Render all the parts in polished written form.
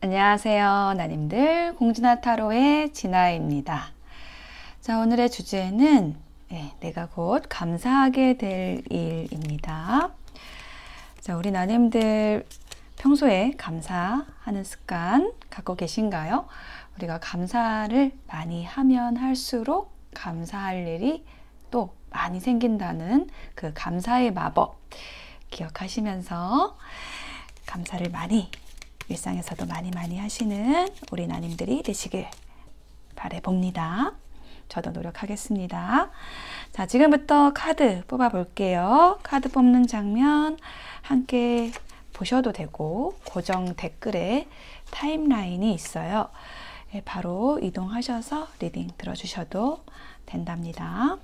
안녕하세요, 나님들. 공진아 타로의 진아입니다. 자, 오늘의 주제는 내가 곧 감사하게 될 일입니다. 자, 우리 나님들 평소에 감사하는 습관 갖고 계신가요? 우리가 감사를 많이 하면 할수록 감사할 일이 또 많이 생긴다는 그 감사의 마법 기억하시면서 감사를 많이 일상에서도 많이 하시는 우리 나님들이 되시길 바라봅니다. 저도 노력하겠습니다. 자, 지금부터 카드 뽑아 볼게요. 카드 뽑는 장면 함께 보셔도 되고 고정 댓글에 타임라인이 있어요. 바로 이동하셔서 리딩 들어주셔도 된답니다.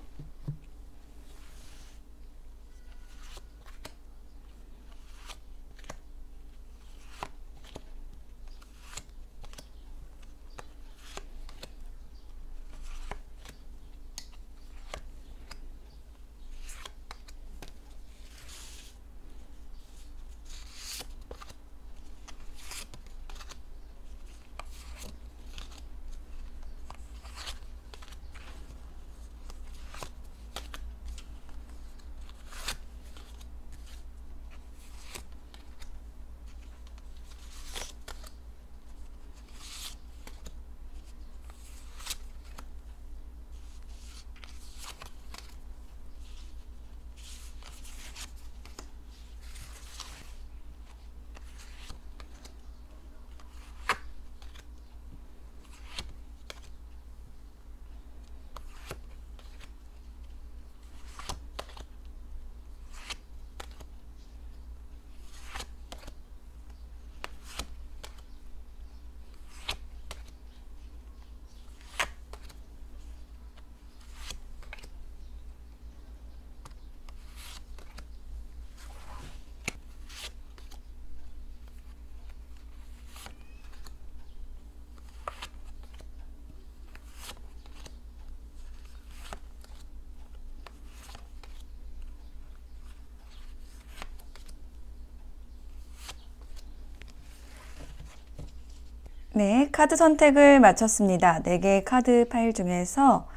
네, 카드 선택을 마쳤습니다. 4개의 카드 파일 중에서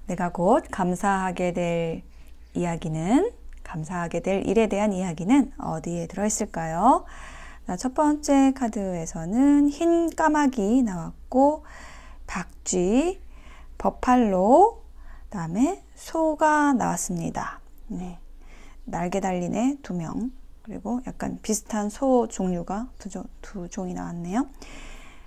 내가 곧 감사하게 될 이야기는, 감사하게 될 일에 대한 이야기는 어디에 들어있을까요? 첫 번째 카드에서는 흰 까마귀 나왔고, 박쥐, 버팔로, 그 다음에 소가 나왔습니다. 네, 날개 달린 애 2명, 그리고 약간 비슷한 소 종류가 두 종이 나왔네요.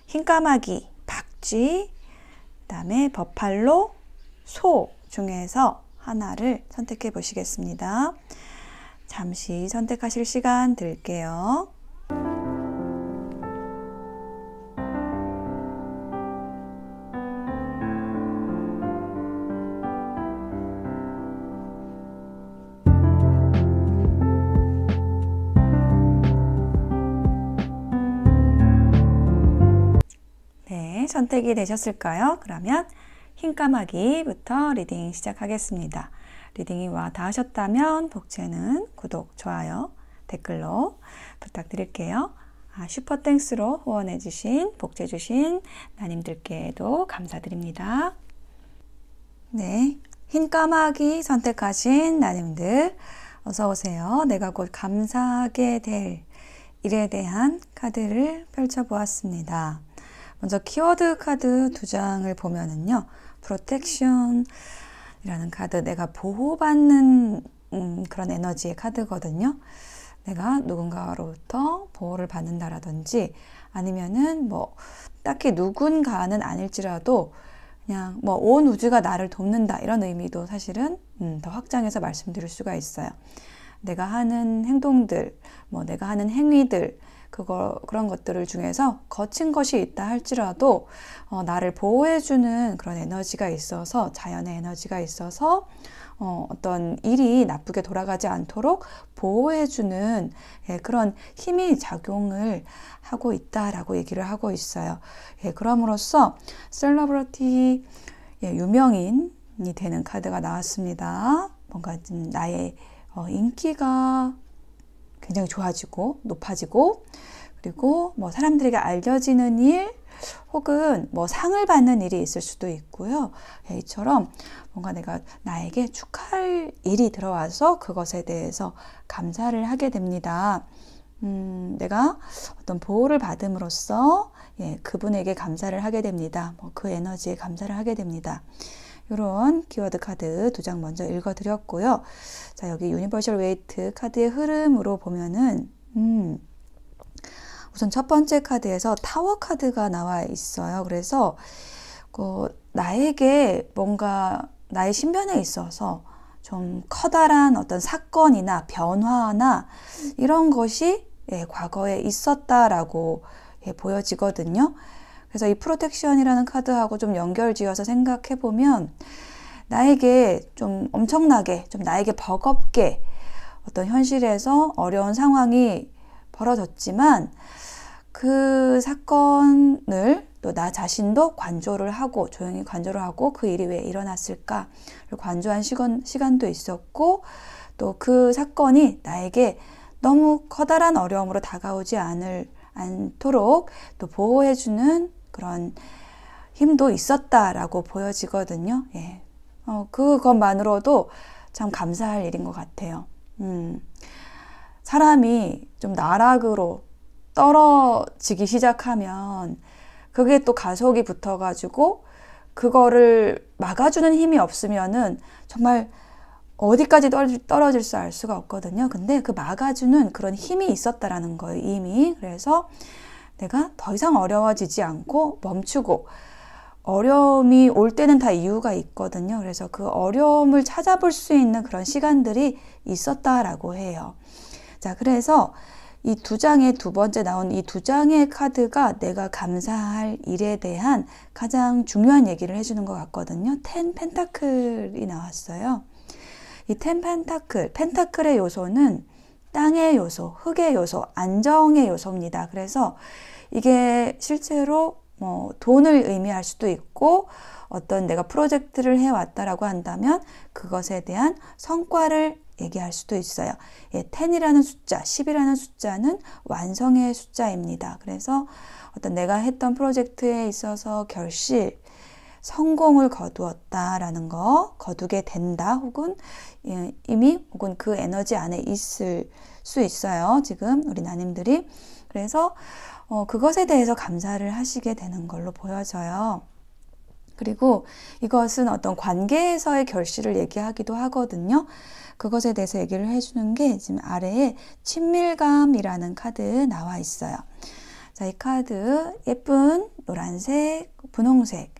흰까마귀, 박쥐, 그 다음에 버팔로, 소 중에서 하나를 선택해 보시겠습니다. 잠시 선택하실 시간 드릴게요. 선택이 되셨을까요? 그러면 흰까마귀부터 리딩 시작하겠습니다. 리딩이 와 닿으셨다면 복채는 구독, 좋아요, 댓글로 부탁드릴게요. 슈퍼땡스로 후원해주신, 복채주신 나님들께도 감사드립니다. 네, 흰까마귀 선택하신 나님들 어서오세요. 내가 곧 감사하게 될 일에 대한 카드를 펼쳐보았습니다. 먼저 키워드 카드 2장을 보면은요, 프로텍션이라는 카드, 내가 보호받는 그런 에너지의 카드거든요. 내가 누군가로부터 보호를 받는다라든지 아니면은 뭐 딱히 누군가는 아닐지라도 그냥 뭐 온 우주가 나를 돕는다 이런 의미도 사실은 더 확장해서 말씀드릴 수가 있어요. 내가 하는 행동들, 뭐 내가 하는 행위들, 그런 것들을 중에서 거친 것이 있다 할지라도 나를 보호해주는 그런 에너지가 있어서, 자연의 에너지가 있어서 어떤 일이 나쁘게 돌아가지 않도록 보호해주는 그런 힘이 작용을 하고 있다라고 얘기를 하고 있어요. 그럼으로써 셀러브리티, 유명인이 되는 카드가 나왔습니다. 뭔가 좀 나의 인기가 굉장히 좋아지고 높아지고, 그리고 뭐 사람들에게 알려지는 일, 혹은 뭐 상을 받는 일이 있을 수도 있고요. 이처럼 뭔가 내가 나에게 축하할 일이 들어와서 그것에 대해서 감사를 하게 됩니다. 내가 어떤 보호를 받음으로써 그분에게 감사를 하게 됩니다. 뭐 그 에너지에 감사를 하게 됩니다. 이런 키워드 카드 2장 먼저 읽어드렸고요. 자, 여기 유니버셜 웨이트 카드의 흐름으로 보면은 우선 첫 번째 카드에서 타워 카드가 나와 있어요. 그래서 나에게 뭔가 나의 신변에 있어서 좀 커다란 어떤 사건이나 변화나 이런 것이 과거에 있었다라고 보여지거든요. 그래서 이 프로텍션이라는 카드하고 좀 연결지어서 생각해 보면 나에게 좀 엄청나게, 좀 나에게 버겁게 어떤 현실에서 어려운 상황이 벌어졌지만 그 사건을 또 나 자신도 관조를 하고, 조용히 관조를 하고 그 일이 왜 일어났을까를 관조한 시간도 있었고, 또 그 사건이 나에게 너무 커다란 어려움으로 다가오지 않도록 또 보호해주는 그런 힘도 있었다라고 보여지거든요. 그것만으로도 참 감사할 일인 것 같아요. 사람이 좀 나락으로 떨어지기 시작하면 그게 또 가속이 붙어가지고 그거를 막아주는 힘이 없으면은 정말 어디까지 떨어질 수 알 수가 없거든요. 근데 그 막아주는 그런 힘이 있었다라는 거예요, 이미. 그래서 내가 더 이상 어려워지지 않고 멈추고, 어려움이 올 때는 다 이유가 있거든요. 그래서 그 어려움을 찾아볼 수 있는 그런 시간들이 있었다라고 해요. 자, 그래서 이 2장에 두 번째 나온 이 2장의 카드가 내가 감사할 일에 대한 가장 중요한 얘기를 해주는 것 같거든요. 10 펜타클이 나왔어요. 이 10 펜타클의 요소는 땅의 요소, 흙의 요소, 안정의 요소입니다. 그래서 이게 실제로 뭐 돈을 의미할 수도 있고, 어떤 내가 프로젝트를 해왔다라고 한다면 그것에 대한 성과를 얘기할 수도 있어요. 10이라는 숫자, 10이라는 숫자는 완성의 숫자입니다. 그래서 어떤 내가 했던 프로젝트에 있어서 결실, 성공을 거두었다라는 거, 거두게 된다, 혹은 이미 혹은 그 에너지 안에 있을 수 있어요. 지금 우리 나님들이. 그래서 그것에 대해서 감사를 하시게 되는 걸로 보여져요. 그리고 이것은 어떤 관계에서의 결실을 얘기하기도 하거든요. 그것에 대해서 얘기를 해주는 게 지금 아래에 친밀감이라는 카드 나와 있어요. 자, 이 카드 예쁜 노란색, 분홍색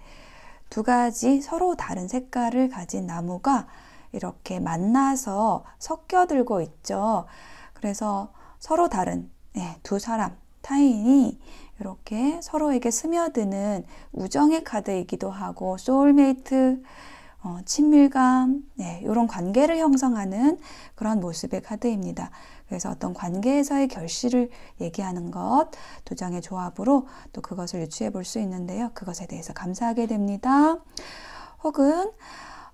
두 가지 서로 다른 색깔을 가진 나무가 이렇게 만나서 섞여들고 있죠. 그래서 서로 다른 두 사람, 타인이 이렇게 서로에게 스며드는 우정의 카드이기도 하고, 소울메이트, 친밀감, 이런 관계를 형성하는 그런 모습의 카드입니다. 그래서 어떤 관계에서의 결실을 얘기하는 것, 2장의 조합으로 또 그것을 유추해 볼 수 있는데요. 그것에 대해서 감사하게 됩니다. 혹은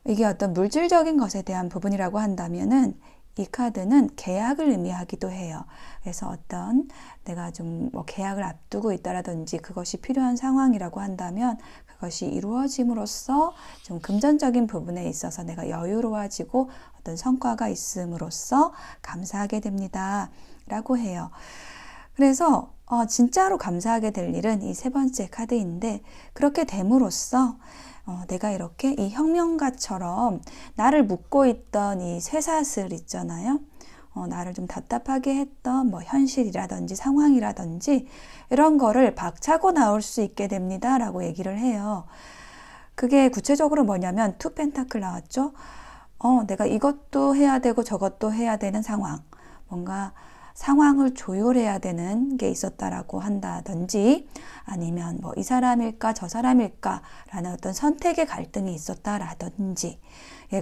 이게 어떤 물질적인 것에 대한 부분이라고 한다면은 이 카드는 계약을 의미하기도 해요. 그래서 어떤 내가 좀 뭐 계약을 앞두고 있다라든지 그것이 필요한 상황이라고 한다면 그것이 이루어짐으로써 좀 금전적인 부분에 있어서 내가 여유로워지고 어떤 성과가 있음으로써 감사하게 됩니다. 라고 해요. 그래서 진짜로 감사하게 될 일은 이 세 번째 카드인데, 그렇게 됨으로써 내가 이렇게 이 혁명가처럼 나를 묶고 있던 이 쇠사슬 있잖아요. 나를 좀 답답하게 했던 뭐 현실이라든지 상황이라든지 이런 거를 박차고 나올 수 있게 됩니다. 라고 얘기를 해요. 그게 구체적으로 뭐냐면 2 펜타클 나왔죠. 내가 이것도 해야 되고 저것도 해야 되는 상황. 뭔가 상황을 조율해야 되는 게 있었다라고 한다든지, 아니면 뭐 이 사람일까 저 사람일까 라는 어떤 선택의 갈등이 있었다라든지,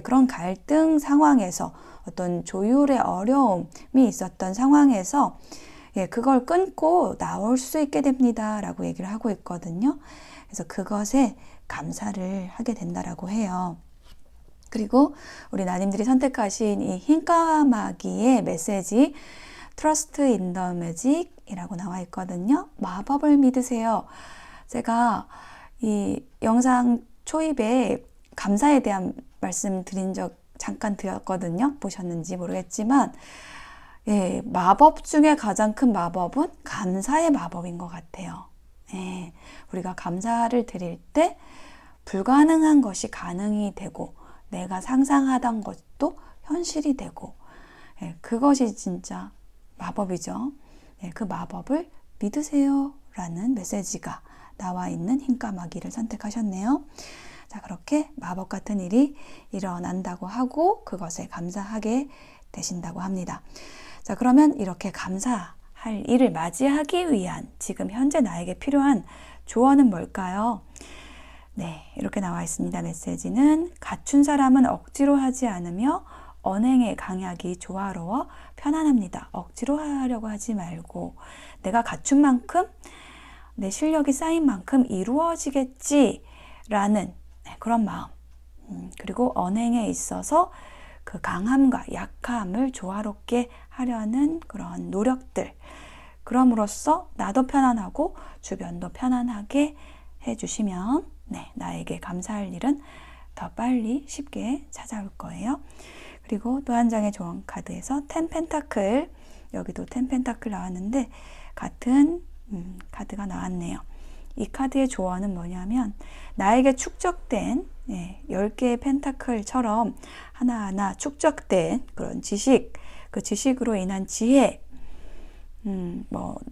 그런 갈등 상황에서 어떤 조율의 어려움이 있었던 상황에서 그걸 끊고 나올 수 있게 됩니다 라고 얘기를 하고 있거든요. 그래서 그것에 감사를 하게 된다라고 해요. 그리고 우리 나님들이 선택하신 이 흰까마귀의 메시지, Trust in the magic 이라고 나와 있거든요. 마법을 믿으세요. 제가 이 영상 초입에 감사에 대한 말씀 드린 적 잠깐 드렸거든요. 보셨는지 모르겠지만 예, 마법 중에 가장 큰 마법은 감사의 마법인 것 같아요. 예, 우리가 감사를 드릴 때 불가능한 것이 가능이 되고 내가 상상하던 것도 현실이 되고 예, 그것이 진짜 마법이죠. 예, 그 마법을 믿으세요 라는 메시지가 나와 있는 흰까마귀를 선택하셨네요. 자, 그렇게 마법 같은 일이 일어난다고 하고 그것에 감사하게 되신다고 합니다. 자, 그러면 이렇게 감사할 일을 맞이하기 위한 지금 현재 나에게 필요한 조언은 뭘까요? 네, 이렇게 나와 있습니다. 메시지는 갖춘 사람은 억지로 하지 않으며 언행의 강약이 조화로워 편안합니다. 억지로 하려고 하지 말고 내가 갖춘 만큼 내 실력이 쌓인 만큼 이루어지겠지라는 그런 마음, 그리고 언행에 있어서 그 강함과 약함을 조화롭게 하려는 그런 노력들, 그럼으로써 나도 편안하고 주변도 편안하게 해주시면 네, 나에게 감사할 일은 더 빨리 쉽게 찾아올 거예요. 그리고 또 한 장의 조언 카드에서 10 펜타클, 여기도 10 펜타클 나왔는데 같은 카드가 나왔네요. 이 카드의 조언은 뭐냐면 나에게 축적된 10개의 펜타클처럼 하나하나 축적된 그런 지식, 그 지식으로 인한 지혜,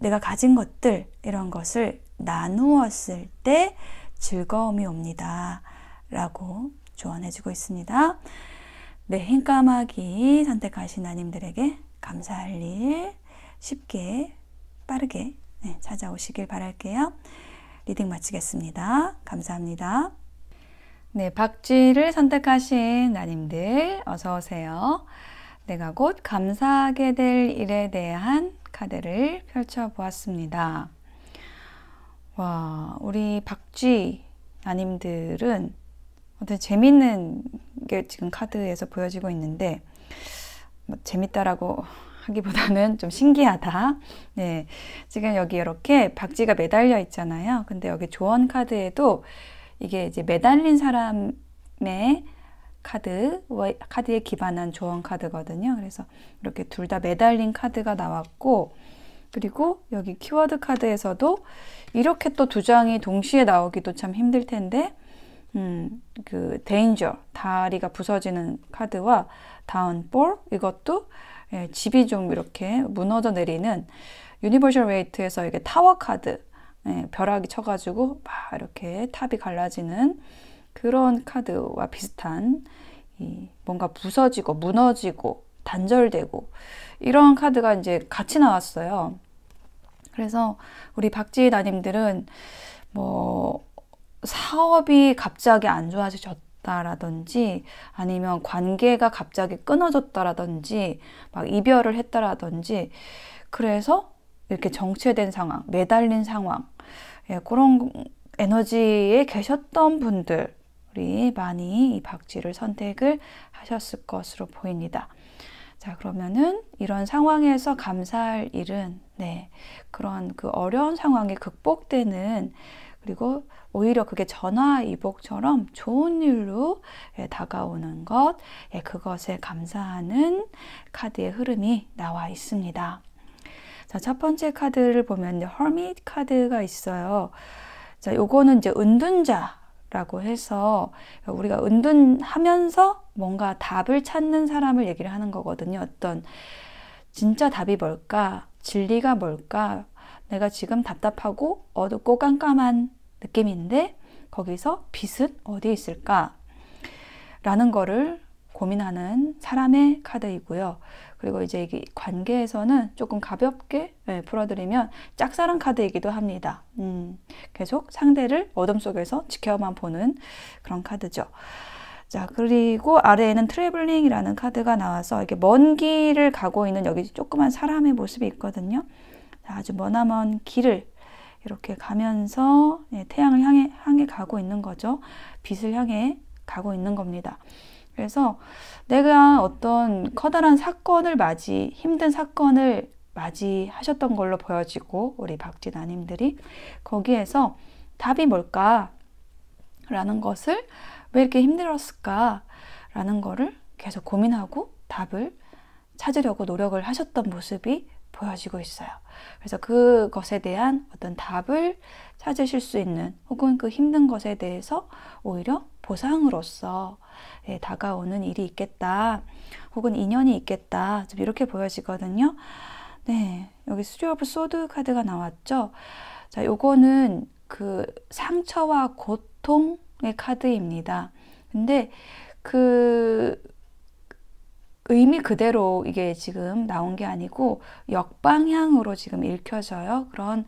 내가 가진 것들 이런 것을 나누었을 때 즐거움이 옵니다 라고 조언해주고 있습니다. 네, 흰까마귀 선택하신 나님들에게 감사할 일 쉽게 빠르게 찾아오시길 바랄게요. 리딩 마치겠습니다. 감사합니다. 네, 박쥐를 선택하신 나님들 어서 오세요. 내가 곧 감사하게 될 일에 대한 카드를 펼쳐보았습니다. 와, 우리 박쥐 나님들은 어떤 재밌는 게 지금 카드에서 보여지고 있는데 재밌다라고 하기보다는 좀 신기하다. 네, 지금 여기 이렇게 박쥐가 매달려 있잖아요. 근데 여기 조언 카드에도 이게 이제 매달린 사람의 카드에 기반한 조언 카드거든요. 그래서 이렇게 둘 다 매달린 카드가 나왔고, 그리고 여기 키워드 카드에서도 이렇게 또 두 장이 동시에 나오기도 참 힘들 텐데, 그 danger, 다리가 부서지는 카드와 downfall, 이것도 집이 좀 이렇게 무너져 내리는 유니버셜 웨이트에서 이게 타워 카드, 벼락이 쳐가지고 막 이렇게 탑이 갈라지는 그런 카드와 비슷한 뭔가 부서지고 무너지고 단절되고 이런 카드가 이제 같이 나왔어요. 그래서 우리 박쥐 나님들은 뭐 사업이 갑자기 안 좋아지셨다라든지 아니면 관계가 갑자기 끊어졌다라든지 막 이별을 했다라든지 그래서 이렇게 정체된 상황, 매달린 상황, 그런 에너지에 계셨던 분들이 많이 이 박쥐를 선택을 하셨을 것으로 보입니다. 자, 그러면은 이런 상황에서 감사할 일은 그런 그 어려운 상황이 극복되는, 그리고 오히려 그게 전화위복처럼 좋은 일로 다가오는 것, 그것에 감사하는 카드의 흐름이 나와 있습니다. 자, 첫 번째 카드를 보면 이제 Hermit 카드가 있어요. 자, 요거는 이제 은둔자라고 해서 우리가 은둔하면서 뭔가 답을 찾는 사람을 얘기를 하는 거거든요. 어떤 진짜 답이 뭘까? 진리가 뭘까? 내가 지금 답답하고 어둡고 깜깜한 느낌인데 거기서 빛은 어디에 있을까? 라는 거를 고민하는 사람의 카드이고요. 그리고 이제 이 관계에서는 조금 가볍게 풀어드리면 짝사랑 카드이기도 합니다. 계속 상대를 어둠 속에서 지켜만 보는 그런 카드죠. 자, 그리고 아래에는 트래블링이라는 카드가 나와서 이렇게 먼 길을 가고 있는 여기 조그만 사람의 모습이 있거든요. 아주 머나먼 길을 이렇게 가면서 태양을 향해 가고 있는 거죠. 빛을 향해 가고 있는 겁니다. 그래서 내가 어떤 커다란 사건을 힘든 사건을 맞이하셨던 걸로 보여지고 우리 박쥐나님들이 거기에서 답이 뭘까? 라는 것을 왜 이렇게 힘들었을까? 라는 거를 계속 고민하고 답을 찾으려고 노력을 하셨던 모습이 보여지고 있어요. 그래서 그것에 대한 어떤 답을 찾으실 수 있는 혹은 그 힘든 것에 대해서 오히려 보상으로서 다가오는 일이 있겠다. 혹은 인연이 있겠다. 좀 이렇게 보여지거든요. 네, 여기 쓰리 오브 소드 카드가 나왔죠. 자, 요거는 그 상처와 고통의 카드입니다. 근데 그 의미 그대로 이게 지금 나온 게 아니고 역방향으로 지금 읽혀져요. 그런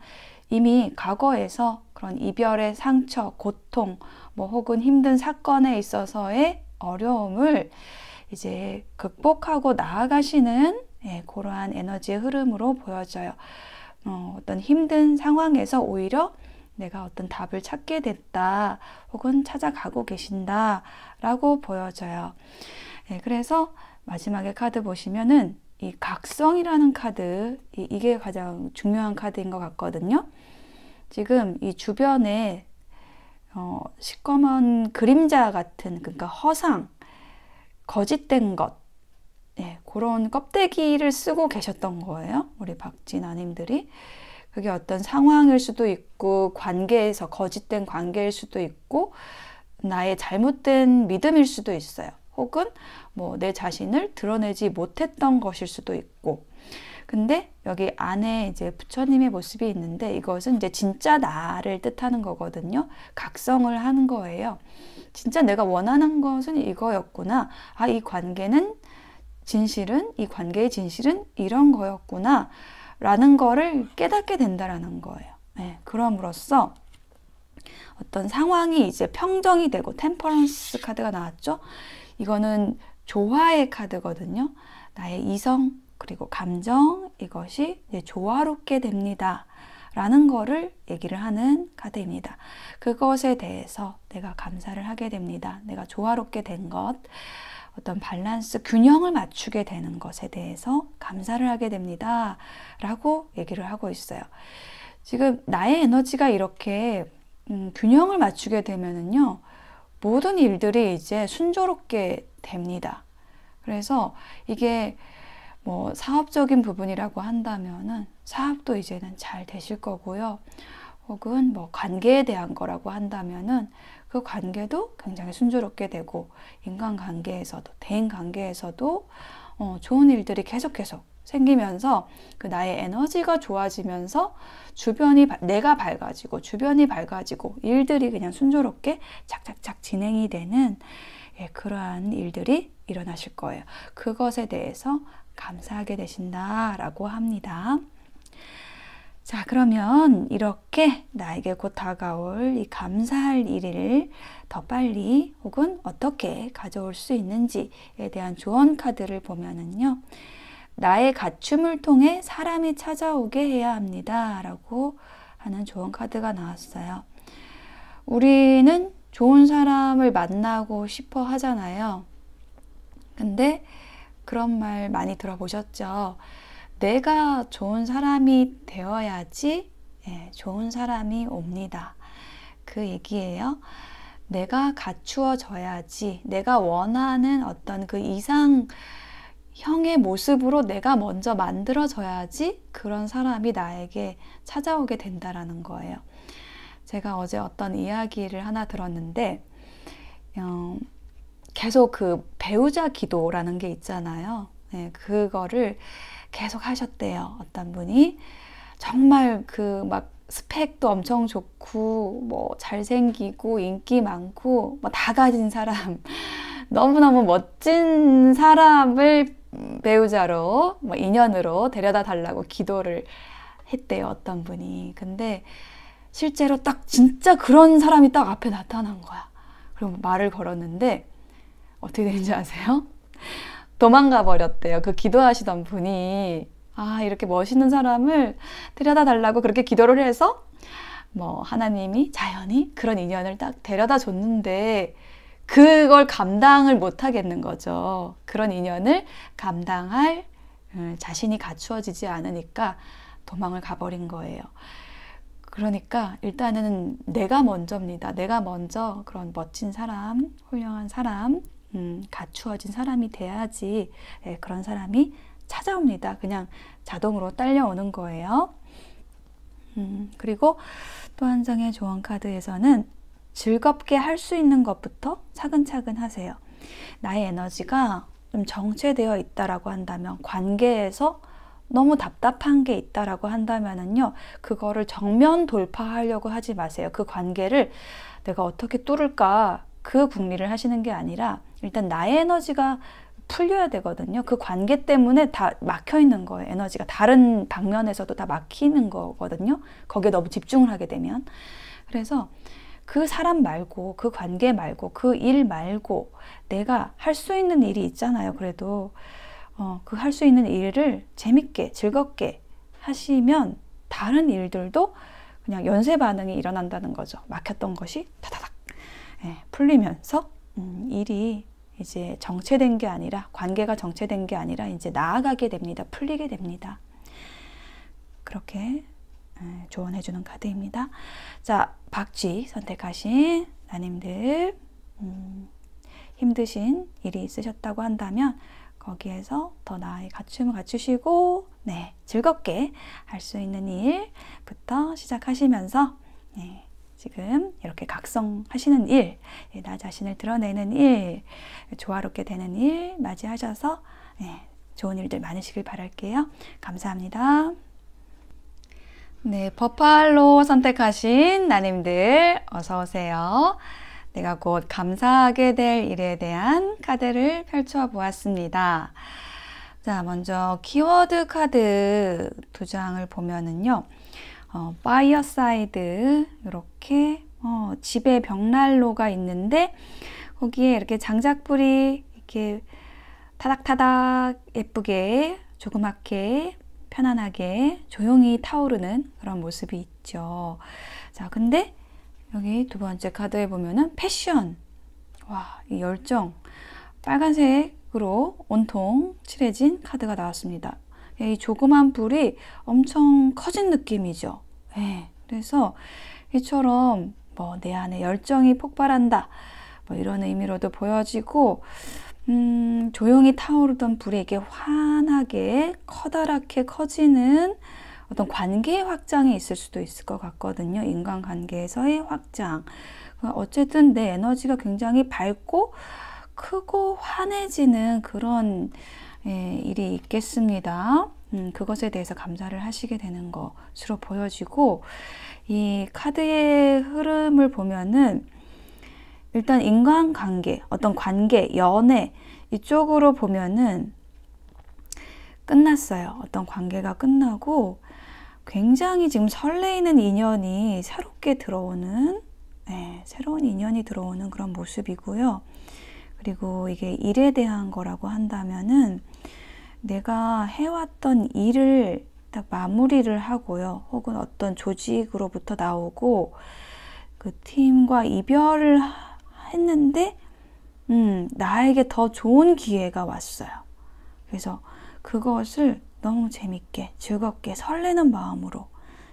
이미 과거에서 그런 이별의 상처, 고통, 뭐 혹은 힘든 사건에 있어서의 어려움을 이제 극복하고 나아가시는 그러한 에너지의 흐름으로 보여져요. 어떤 힘든 상황에서 오히려 내가 어떤 답을 찾게 됐다 혹은 찾아가고 계신다 라고 보여져요. 그래서 마지막에 카드 보시면은 이 각성이라는 카드, 이게 가장 중요한 카드인 것 같거든요. 지금 이 주변에 시꺼먼 그림자 같은, 그러니까 허상, 거짓된 것, 그런 껍데기를 쓰고 계셨던 거예요. 우리 박쥐나님들이. 그게 어떤 상황일 수도 있고 관계에서 거짓된 관계일 수도 있고 나의 잘못된 믿음일 수도 있어요. 혹은 뭐 내 자신을 드러내지 못했던 것일 수도 있고. 근데 여기 안에 이제 부처님의 모습이 있는데 이것은 이제 진짜 나를 뜻하는 거거든요. 각성을 하는 거예요. 진짜 내가 원하는 것은 이거였구나. 아, 이 관계는 진실은, 이 관계의 진실은 이런 거였구나. 라는 거를 깨닫게 된다라는 거예요. 그럼으로써 어떤 상황이 이제 평정이 되고, 템퍼런스 카드가 나왔죠? 이거는 조화의 카드거든요. 나의 이성 그리고 감정, 이것이 이제 조화롭게 됩니다. 라는 거를 얘기를 하는 카드입니다. 그것에 대해서 내가 감사를 하게 됩니다. 내가 조화롭게 된 것, 어떤 밸런스, 균형을 맞추게 되는 것에 대해서 감사를 하게 됩니다. 라고 얘기를 하고 있어요. 지금 나의 에너지가 이렇게 균형을 맞추게 되면은요, 모든 일들이 이제 순조롭게 됩니다. 그래서 이게 뭐 사업적인 부분이라고 한다면은 사업도 이제는 잘 되실 거고요. 혹은 뭐 관계에 대한 거라고 한다면은 그 관계도 굉장히 순조롭게 되고, 인간관계에서도, 대인관계에서도 좋은 일들이 계속 생기면서 그 나의 에너지가 좋아지면서 주변이, 내가 밝아지고 주변이 밝아지고 일들이 그냥 순조롭게 착착착 진행이 되는 그러한 일들이 일어나실 거예요. 그것에 대해서 감사하게 되신다라고 합니다. 자, 그러면 이렇게 나에게 곧 다가올 이 감사할 일을 더 빨리 혹은 어떻게 가져올 수 있는지에 대한 조언 카드를 보면은요, 나의 갖춤을 통해 사람이 찾아오게 해야 합니다. 라고 하는 조언 카드가 나왔어요. 우리는 좋은 사람을 만나고 싶어 하잖아요. 근데 그런 말 많이 들어보셨죠? 내가 좋은 사람이 되어야지 좋은 사람이 옵니다. 그 얘기예요. 내가 갖추어져야지, 내가 원하는 어떤 그 이상형의 모습으로 내가 먼저 만들어져야지 그런 사람이 나에게 찾아오게 된다라는 거예요. 제가 어제 어떤 이야기를 하나 들었는데 계속 그 배우자 기도라는 게 있잖아요. 그거를 계속 하셨대요. 어떤 분이 정말 그 막 스펙도 엄청 좋고 뭐 잘생기고 인기 많고 뭐 다 가진 사람, 너무너무 멋진 사람을 배우자로 뭐 인연으로 데려다 달라고 기도를 했대요. 어떤 분이. 근데 실제로 딱 진짜 그런 사람이 딱 앞에 나타난 거야. 그리고 말을 걸었는데 어떻게 되는지 아세요? 도망가 버렸대요. 그 기도하시던 분이. 아, 이렇게 멋있는 사람을 데려다 달라고 그렇게 기도를 해서 뭐 하나님이 자연히 그런 인연을 딱 데려다 줬는데 그걸 감당을 못 하겠는 거죠. 그런 인연을 감당할 자신이 갖추어지지 않으니까 도망을 가버린 거예요. 그러니까 일단은 내가 먼저입니다. 내가 먼저 그런 멋진 사람, 훌륭한 사람, 갖추어진 사람이 돼야지 그런 사람이 찾아옵니다. 그냥 자동으로 딸려오는 거예요. 그리고 또 한 장의 조언 카드에서는 즐겁게 할 수 있는 것부터 차근차근 하세요. 나의 에너지가 좀 정체되어 있다라고 한다면, 관계에서 너무 답답한 게 있다라고 한다면은요, 그거를 정면 돌파하려고 하지 마세요. 그 관계를 내가 어떻게 뚫을까, 그 궁리를 하시는 게 아니라 일단 나의 에너지가 풀려야 되거든요. 그 관계 때문에 다 막혀 있는 거예요. 에너지가 다른 방면에서도 다 막히는 거거든요. 거기에 너무 집중을 하게 되면. 그래서 그 사람 말고, 그 관계 말고, 그 일 말고 내가 할 수 있는 일이 있잖아요. 그래도 그 할 수 있는 일을 재밌게 즐겁게 하시면 다른 일들도 그냥 연쇄 반응이 일어난다는 거죠. 막혔던 것이 타다닥 풀리면서 일이 이제 정체된 게 아니라, 관계가 정체된 게 아니라 이제 나아가게 됩니다. 풀리게 됩니다. 그렇게 조언해주는 카드입니다. 자, 박쥐 선택하신 나님들, 힘드신 일이 있으셨다고 한다면 거기에서 더 나의 갖춤을 갖추시고 즐겁게 할 수 있는 일부터 시작하시면서 지금 이렇게 각성하시는 일, 나 자신을 드러내는 일, 조화롭게 되는 일 맞이하셔서 좋은 일들 많으시길 바랄게요. 감사합니다. 네, 버팔로 선택하신 나님들 어서 오세요. 내가 곧 감사하게 될 일에 대한 카드를 펼쳐 보았습니다. 자, 먼저 키워드 카드 두 장을 보면은요, 파이어 사이드, 이렇게 집에 벽난로가 있는데 거기에 이렇게 장작불이 이렇게 타닥타닥 예쁘게 조그맣게 편안하게 조용히 타오르는 그런 모습이 있죠. 자, 근데 여기 두 번째 카드에 보면은 패션, 와, 이 열정, 빨간색으로 온통 칠해진 카드가 나왔습니다. 이 조그만 불이 엄청 커진 느낌이죠. 그래서 이처럼 뭐 내 안에 열정이 폭발한다, 뭐 이런 의미로도 보여지고, 조용히 타오르던 불이 이게 환하게 커다랗게 커지는 어떤 관계의 확장이 있을 수도 있을 것 같거든요. 인간관계에서의 확장. 어쨌든 내 에너지가 굉장히 밝고 크고 환해지는 그런 일이 있겠습니다. 그것에 대해서 감사를 하시게 되는 것으로 보여지고, 이 카드의 흐름을 보면은 일단 인간관계, 어떤 관계, 연애 이쪽으로 보면은 끝났어요. 어떤 관계가 끝나고 굉장히 지금 설레이는 인연이 새롭게 들어오는, 새로운 인연이 들어오는 그런 모습이고요. 그리고 이게 일에 대한 거라고 한다면은 내가 해왔던 일을 딱 마무리를 하고요. 혹은 어떤 조직으로부터 나오고 그 팀과 이별을 했는데 나에게 더 좋은 기회가 왔어요. 그래서 그것을 너무 재밌게 즐겁게 설레는 마음으로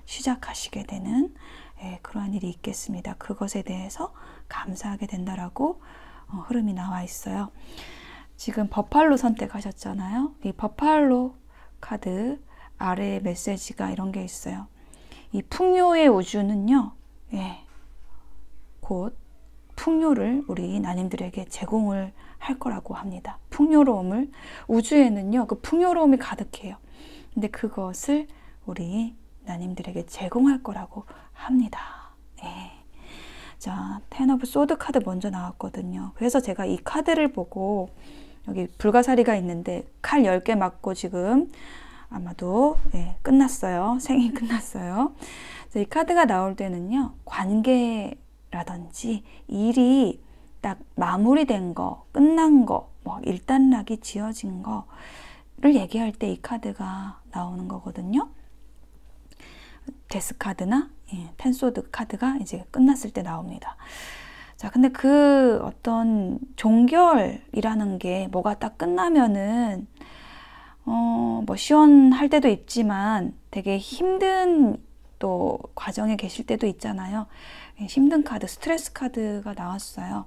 시작하시게 되는 그러한 일이 있겠습니다. 그것에 대해서 감사하게 된다라고 흐름이 나와 있어요. 지금 버팔로 선택하셨잖아요. 이 버팔로 카드 아래에 메시지가 이런 게 있어요. 이 풍요의 우주는요, 곧 풍요를 우리 나님들에게 제공을 할 거라고 합니다. 풍요로움을, 우주에는요, 그 풍요로움이 가득해요. 근데 그것을 우리 나님들에게 제공할 거라고 합니다. 자, 텐 오브 소드 카드 먼저 나왔거든요. 그래서 제가 이 카드를 보고, 여기 불가사리가 있는데 칼 10개 맞고 지금 아마도 끝났어요. 생이 끝났어요. 이 카드가 나올 때는요, 관계라든지 일이 딱 마무리된 거, 끝난 거, 뭐 일단락이 지어진 거를 얘기할 때 이 카드가 나오는 거거든요. 데스 카드나 텐소드 카드가 이제 끝났을 때 나옵니다. 자, 근데 그 어떤 종결이라는 게 뭐가 딱 끝나면은 뭐 뭐 시원할 때도 있지만 되게 힘든 또 과정에 계실 때도 있잖아요. 힘든 카드, 스트레스 카드가 나왔어요.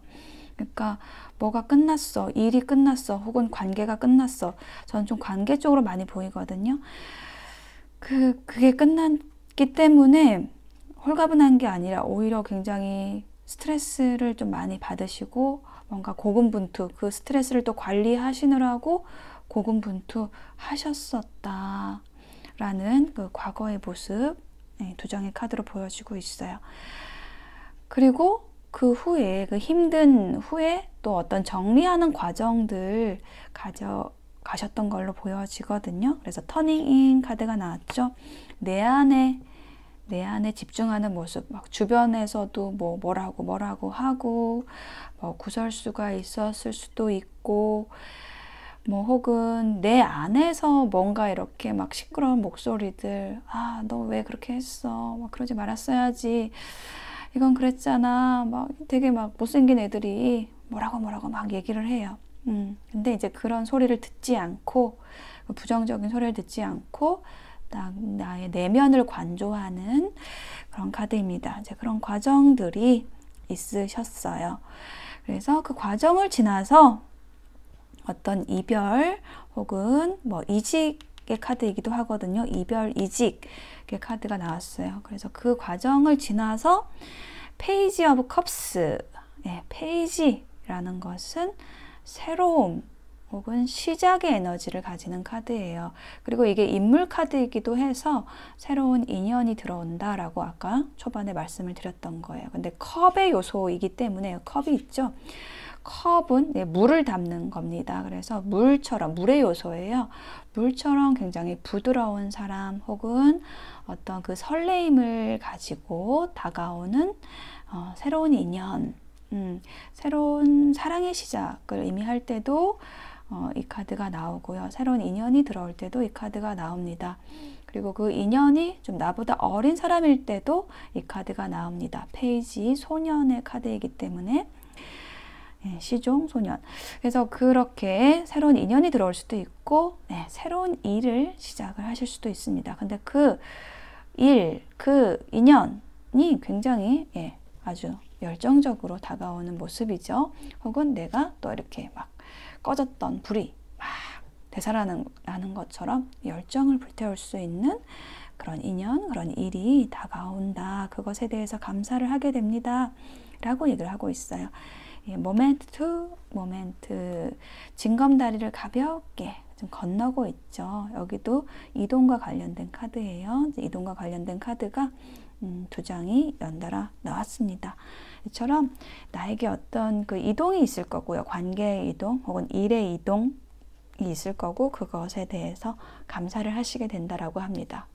그러니까 뭐가 끝났어, 일이 끝났어, 혹은 관계가 끝났어. 저는 좀 관계 쪽으로 많이 보이거든요. 그게 끝났기 때문에 홀가분한 게 아니라 오히려 굉장히 스트레스를 좀 많이 받으시고 뭔가 고군분투, 그 스트레스를 또 관리하시느라고 고군분투 하셨었다 라는 그 과거의 모습, 두 장의 카드로 보여지고 있어요. 그리고 그 후에, 그 힘든 후에 또 어떤 정리하는 과정들 가셨던 걸로 보여지거든요. 그래서 터닝인 카드가 나왔죠. 내 안에 집중하는 모습, 막 주변에서도 뭐라고 하고, 뭐 구설수가 있었을 수도 있고, 뭐 혹은 내 안에서 뭔가 이렇게 막 시끄러운 목소리들, 아, 너 왜 그렇게 했어? 막 그러지 말았어야지. 이건 그랬잖아. 막 되게 막 못생긴 애들이 뭐라고 막 얘기를 해요. 근데 이제 그런 소리를 듣지 않고, 부정적인 소리를 듣지 않고, 나의 내면을 관조하는 그런 카드입니다. 이제 그런 과정들이 있으셨어요. 그래서 그 과정을 지나서 어떤 이별 혹은 뭐 이직의 카드이기도 하거든요. 이별, 이직의 카드가 나왔어요. 그래서 그 과정을 지나서 페이지 오브 컵스, 페이지라는 것은 새로움 혹은 시작의 에너지를 가지는 카드예요. 그리고 이게 인물 카드이기도 해서 새로운 인연이 들어온다라고 아까 초반에 말씀을 드렸던 거예요. 근데 컵의 요소이기 때문에, 컵이 있죠. 컵은 물을 담는 겁니다. 그래서 물처럼, 물의 요소예요. 물처럼 굉장히 부드러운 사람 혹은 어떤 그 설레임을 가지고 다가오는 새로운 인연, 새로운 사랑의 시작을 의미할 때도 이 카드가 나오고요. 새로운 인연이 들어올 때도 이 카드가 나옵니다. 그리고 그 인연이 좀 나보다 어린 사람일 때도 이 카드가 나옵니다. 페이지, 소년의 카드이기 때문에 시종, 소년. 그래서 그렇게 새로운 인연이 들어올 수도 있고, 새로운 일을 시작을 하실 수도 있습니다. 근데 그 일, 그 인연이 굉장히 아주 열정적으로 다가오는 모습이죠. 혹은 내가 또 이렇게 막 꺼졌던 불이 막 되살아나는 것처럼 열정을 불태울 수 있는 그런 인연, 그런 일이 다가온다. 그것에 대해서 감사를 하게 됩니다. 라고 얘기를 하고 있어요. 모멘트 투 모멘트, 징검다리를 가볍게 좀 건너고 있죠. 여기도 이동과 관련된 카드예요. 이동과 관련된 카드가 두 장이 연달아 나왔습니다. 이처럼 나에게 어떤 그 이동이 있을 거고요. 관계의 이동 혹은 일의 이동이 있을 거고, 그것에 대해서 감사를 하시게 된다라고 합니다.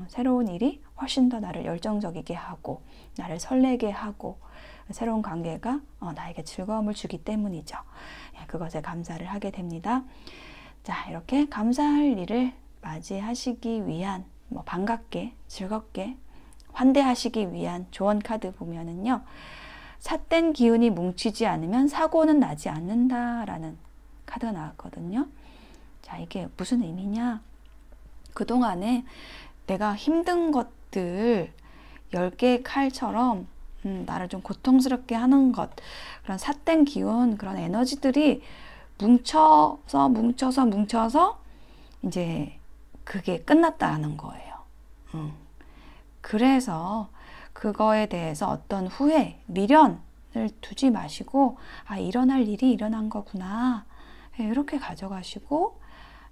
새로운 일이 훨씬 더 나를 열정적이게 하고 나를 설레게 하고 새로운 관계가 나에게 즐거움을 주기 때문이죠. 그것에 감사를 하게 됩니다. 자, 이렇게 감사할 일을 맞이하시기 위한, 반갑게 즐겁게 환대하시기 위한 조언 카드 보면은요, 삿된 기운이 뭉치지 않으면 사고는 나지 않는다라는 카드가 나왔거든요. 자, 이게 무슨 의미냐? 그동안에 내가 힘든 것들 10개의 칼처럼 나를 좀 고통스럽게 하는 것, 그런 삿된 기운, 그런 에너지들이 뭉쳐서 이제 그게 끝났다는 거예요. 그래서 그거에 대해서 어떤 후회, 미련을 두지 마시고, 아, 일어날 일이 일어난 거구나, 이렇게 가져가시고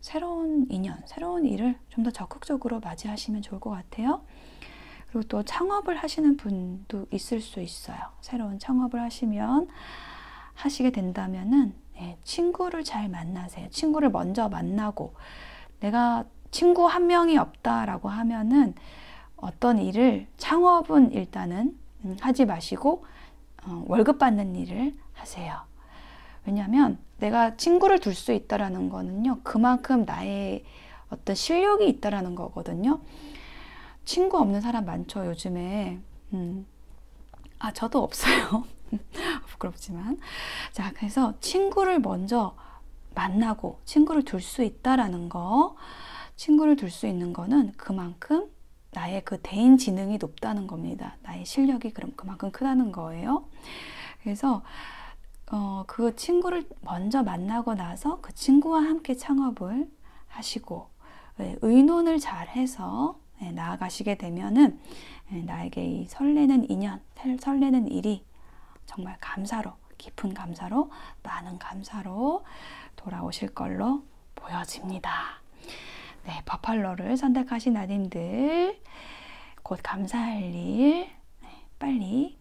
새로운 인연, 새로운 일을 좀 더 적극적으로 맞이하시면 좋을 것 같아요. 그리고 또 창업을 하시는 분도 있을 수 있어요. 새로운 창업을 하시게 된다면은 친구를 잘 만나세요. 친구를 먼저 만나고, 내가 친구 한 명이 없다라고 하면은 어떤 일을, 창업은 일단은 하지 마시고 월급 받는 일을 하세요. 왜냐하면 내가 친구를 둘 수 있다라는 거는요, 그만큼 나의 어떤 실력이 있다라는 거거든요. 친구 없는 사람 많죠, 요즘에. 저도 없어요. 부끄럽지만. 자, 그래서 친구를 먼저 만나고 친구를 둘 수 있다라는 거, 친구를 둘 수 있는 거는 그만큼 나의 그 대인 지능이 높다는 겁니다. 나의 실력이 그만큼 크다는 거예요. 그래서 그 친구를 먼저 만나고 나서 그 친구와 함께 창업을 하시고 의논을 잘 해서 나아가시게 되면은 나에게 이 설레는 인연, 설레는 일이 정말 감사로, 깊은 감사로, 많은 감사로 돌아오실 걸로 보여집니다. 네, 버팔로를 선택하신 나님들 곧 감사할 일 빨리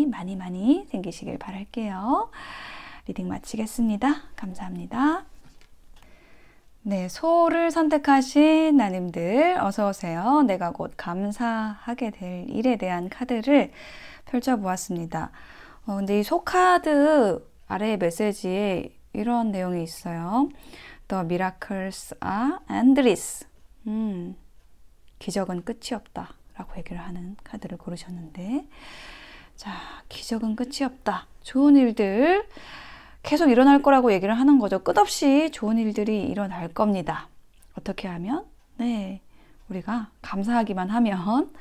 많이 생기시길 바랄게요. 리딩 마치겠습니다. 감사합니다. 네, 소를 선택하신 나님들 어서 오세요. 내가 곧 감사하게 될 일에 대한 카드를 펼쳐보았습니다. 근데 이 소 카드 아래의 메시지에 이런 내용이 있어요. The miracles are endless. 기적은 끝이 없다 라고 얘기를 하는 카드를 고르셨는데, 자, 기적은 끝이 없다. 좋은 일들 계속 일어날 거라고 얘기를 하는 거죠. 끝없이 좋은 일들이 일어날 겁니다. 어떻게 하면? 네, 우리가 감사하기만 하면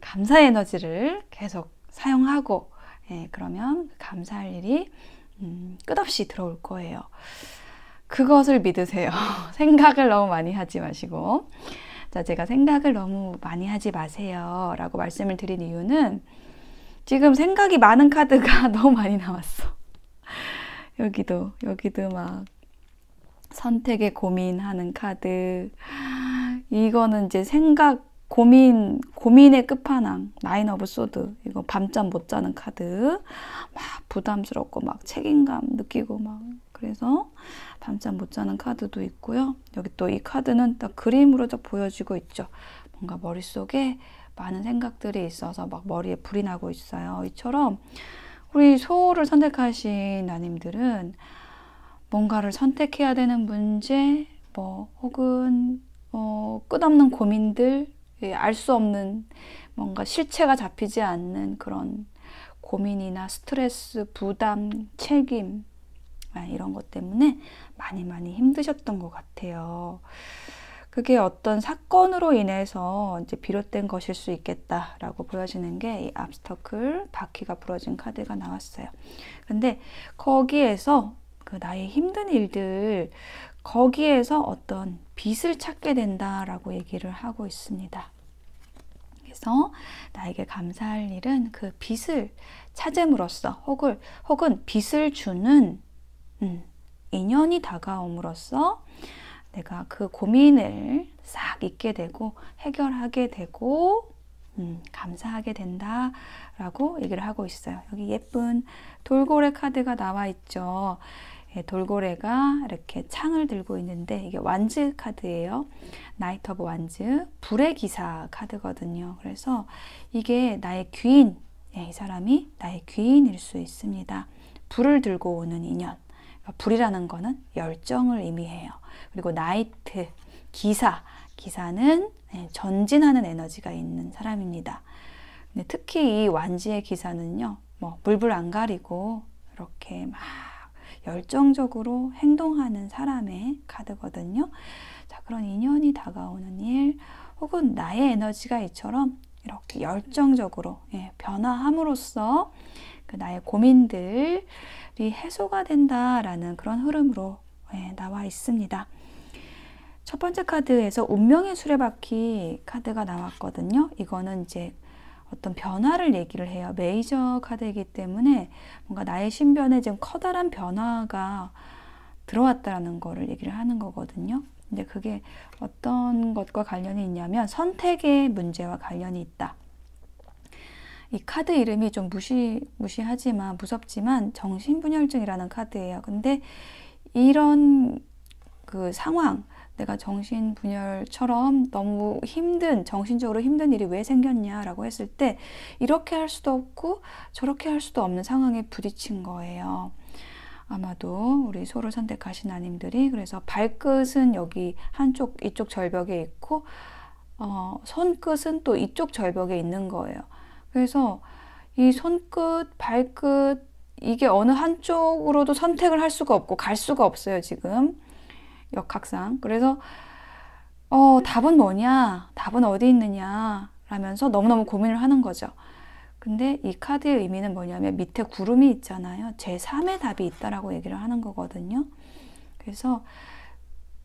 감사 에너지를 계속 사용하고, 그러면 감사할 일이 끝없이 들어올 거예요. 그것을 믿으세요. 생각을 너무 많이 하지 마시고. 자, 제가 생각을 너무 많이 하지 마세요 라고 말씀을 드린 이유는 지금 생각이 많은 카드가 너무 많이 나왔어. 여기도 막 선택에 고민하는 카드. 이거는 이제 생각, 고민의 끝판왕. 나인 오브 소드. 이거 밤잠 못 자는 카드. 막 부담스럽고 막 책임감 느끼고 막. 그래서 밤잠 못 자는 카드도 있고요. 여기 또 이 카드는 딱 그림으로 딱 보여지고 있죠. 뭔가 머릿속에 많은 생각들이 있어서 막 머리에 불이 나고 있어요. 이처럼 우리 소를 선택하신 나님들은 뭔가를 선택해야 되는 문제, 혹은 끝없는 고민들, 알 수 없는 뭔가 실체가 잡히지 않는 그런 고민이나 스트레스, 부담, 책임, 이런 것 때문에 많이 힘드셨던 것 같아요. 그게 어떤 사건으로 인해서 이제 비롯된 것일 수 있겠다라고 보여지는 게 이 압스터클, 바퀴가 부러진 카드가 나왔어요. 근데 거기에서 그 나의 힘든 일들, 거기에서 어떤 빛을 찾게 된다라고 얘기를 하고 있습니다. 그래서 나에게 감사할 일은 그 빛을 찾음으로써 혹은 빛을 주는 인연이 다가옴으로써 내가 그 고민을 싹 잊게 되고 해결하게 되고 감사하게 된다라고 얘기를 하고 있어요. 여기 예쁜 돌고래 카드가 나와 있죠. 돌고래가 이렇게 창을 들고 있는데 이게 완즈 카드예요. 나이트 오브 완즈, 불의 기사 카드거든요. 그래서 이게 나의 귀인, 이 사람이 나의 귀인일 수 있습니다. 불을 들고 오는 인연. 불이라는 거는 열정을 의미해요. 그리고 나이트, 기사는 전진하는 에너지가 있는 사람입니다. 근데 특히 이 완지의 기사는요, 물불 안 가리고 이렇게 막 열정적으로 행동하는 사람의 카드거든요. 자, 그런 인연이 다가오는 일, 혹은 나의 에너지가 이처럼 이렇게 열정적으로 변화함으로써 그 나의 고민들이 해소가 된다라는 그런 흐름으로 나와 있습니다. 첫 번째 카드에서 운명의 수레바퀴 카드가 나왔거든요. 이거는 이제 어떤 변화를 얘기를 해요. 메이저 카드이기 때문에 뭔가 나의 신변에 지금 커다란 변화가 들어왔다는 거를 얘기를 하는 거거든요. 근데 그게 어떤 것과 관련이 있냐면 선택의 문제와 관련이 있다. 이 카드 이름이 좀 무시하지만 무섭지만 정신분열증이라는 카드예요. 근데 이런 그 상황, 내가 정신분열처럼 너무 정신적으로 힘든 일이 왜 생겼냐라고 했을 때 이렇게 할 수도 없고 저렇게 할 수도 없는 상황에 부딪힌 거예요. 아마도 우리 소를 선택하신 아님들이 그래서 발끝은 여기 이쪽 절벽에 있고 손끝은 또 이쪽 절벽에 있는 거예요. 그래서 이 손끝, 발끝 이게 어느 한쪽으로도 선택을 할 수가 없고 갈 수가 없어요, 지금 역학상. 그래서 답은 뭐냐? 답은 어디 있느냐? 라면서 너무너무 고민을 하는 거죠. 근데 이 카드의 의미는 뭐냐면 밑에 구름이 있잖아요. 제3의 답이 있다라고 얘기를 하는 거거든요. 그래서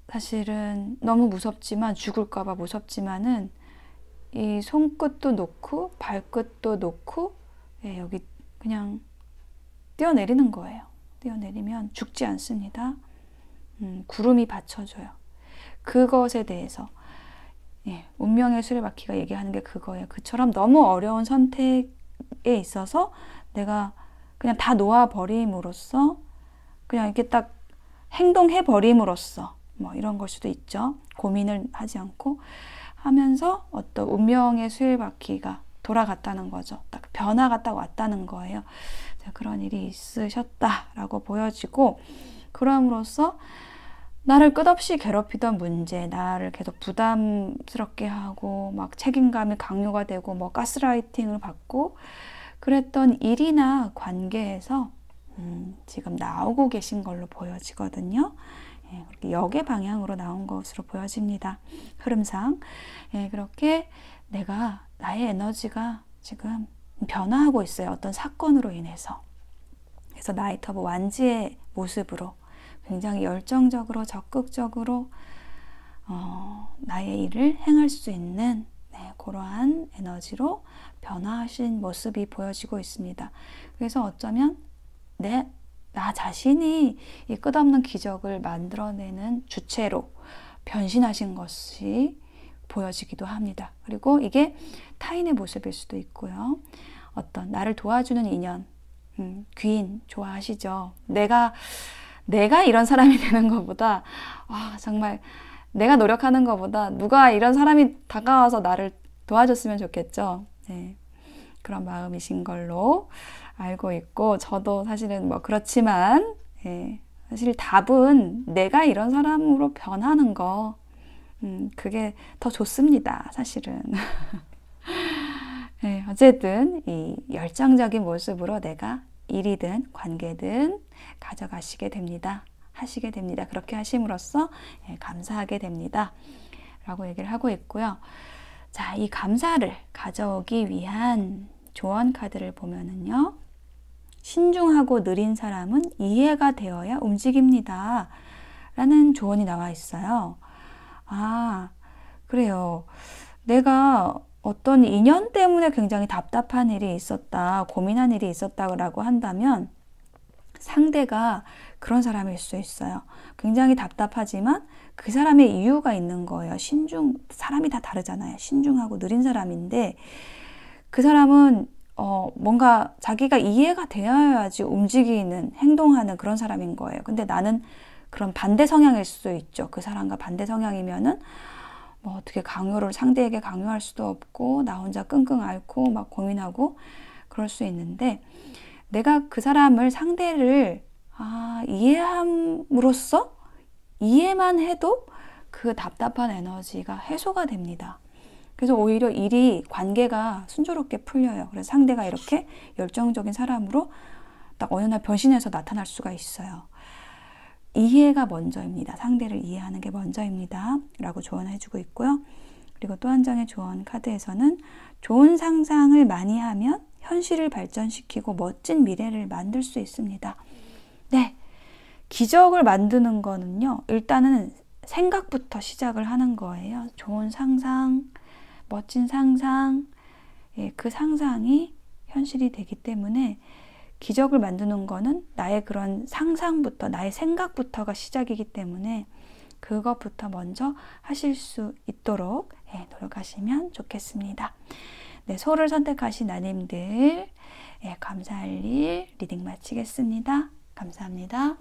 사실은 너무 무섭지만, 죽을까봐 무섭지만은 이 손끝도 놓고 발끝도 놓고 예, 여기 그냥 뛰어내리는 거예요. 뛰어내리면 죽지 않습니다. 구름이 받쳐줘요. 그것에 대해서 예, 운명의 수레바퀴가 얘기하는 게 그거예요. 그처럼 너무 어려운 선택에 있어서 내가 그냥 다 놓아버림으로써 그냥 이렇게 딱 행동해버림으로써 뭐 이런 걸 수도 있죠. 고민을 하지 않고 하면서 어떤 운명의 수레바퀴가 돌아갔다는 거죠. 딱 변화가 딱 왔다는 거예요. 그런 일이 있으셨다라고 보여지고, 그럼으로써 나를 끝없이 괴롭히던 문제, 나를 계속 부담스럽게 하고 막 책임감이 강요가 되고 뭐 가스라이팅을 받고 그랬던 일이나 관계에서 지금 나오고 계신 걸로 보여지거든요. 예, 역의 방향으로 나온 것으로 보여집니다. 흐름상. 예, 그렇게 나의 에너지가 지금 변화하고 있어요. 어떤 사건으로 인해서. 그래서 나이트 오브 완지의 모습으로 굉장히 열정적으로 적극적으로 나의 일을 행할 수 있는 그러한 에너지로 변화하신 모습이 보여지고 있습니다. 그래서 어쩌면 나 자신이 이 끝없는 기적을 만들어내는 주체로 변신하신 것이 보여지기도 합니다. 그리고 이게 타인의 모습일 수도 있고요. 어떤 나를 도와주는 인연, 귀인 좋아하시죠? 내가 이런 사람이 되는 것보다 정말 내가 노력하는 것보다 누가 이런 사람이 다가와서 나를 도와줬으면 좋겠죠. 네, 그런 마음이신 걸로 알고 있고, 저도 사실은 뭐 그렇지만 사실 답은 내가 이런 사람으로 변하는 거, 그게 더 좋습니다. 사실은. 네, 어쨌든 이 열정적인 모습으로 내가 일이든 관계든 가져가시게 됩니다. 하시게 됩니다. 그렇게 하심으로써 감사하게 됩니다. 라고 얘기를 하고 있고요. 자, 이 감사를 가져오기 위한 조언 카드를 보면은요. 신중하고 느린 사람은 이해가 되어야 움직입니다. 라는 조언이 나와 있어요. 그래요. 내가 어떤 인연 때문에 굉장히 답답한 일이 있었다, 고민한 일이 있었다고 한다면 상대가 그런 사람일 수 있어요. 굉장히 답답하지만 그 사람의 이유가 있는 거예요. 사람이 다 다르잖아요. 신중하고 느린 사람인데 그 사람은 뭔가 자기가 이해가 되어야지 움직이는, 행동하는 그런 사람인 거예요. 근데 나는 그런 반대 성향일 수도 있죠. 그 사람과 반대 성향이면은 뭐 어떻게 상대에게 강요할 수도 없고 나 혼자 끙끙 앓고 막 고민하고 그럴 수 있는데, 내가 그 상대를 이해함으로써 이해만 해도 그 답답한 에너지가 해소가 됩니다. 그래서 오히려 관계가 순조롭게 풀려요. 그래서 상대가 이렇게 열정적인 사람으로 딱 어느 날 변신해서 나타날 수가 있어요. 이해가 먼저입니다. 상대를 이해하는 게 먼저입니다. 라고 조언해주고 있고요. 그리고 또 한 장의 조언 카드에서는 좋은 상상을 많이 하면 현실을 발전시키고 멋진 미래를 만들 수 있습니다. 네, 기적을 만드는 거는요. 일단은 생각부터 시작을 하는 거예요. 좋은 상상, 멋진 상상, 그 상상이 현실이 되기 때문에 기적을 만드는 거는 나의 그런 상상부터, 나의 생각부터가 시작이기 때문에 그것부터 먼저 하실 수 있도록 노력하시면 좋겠습니다. 네, 소를 선택하신 나님들 감사할 일 리딩 마치겠습니다. 감사합니다.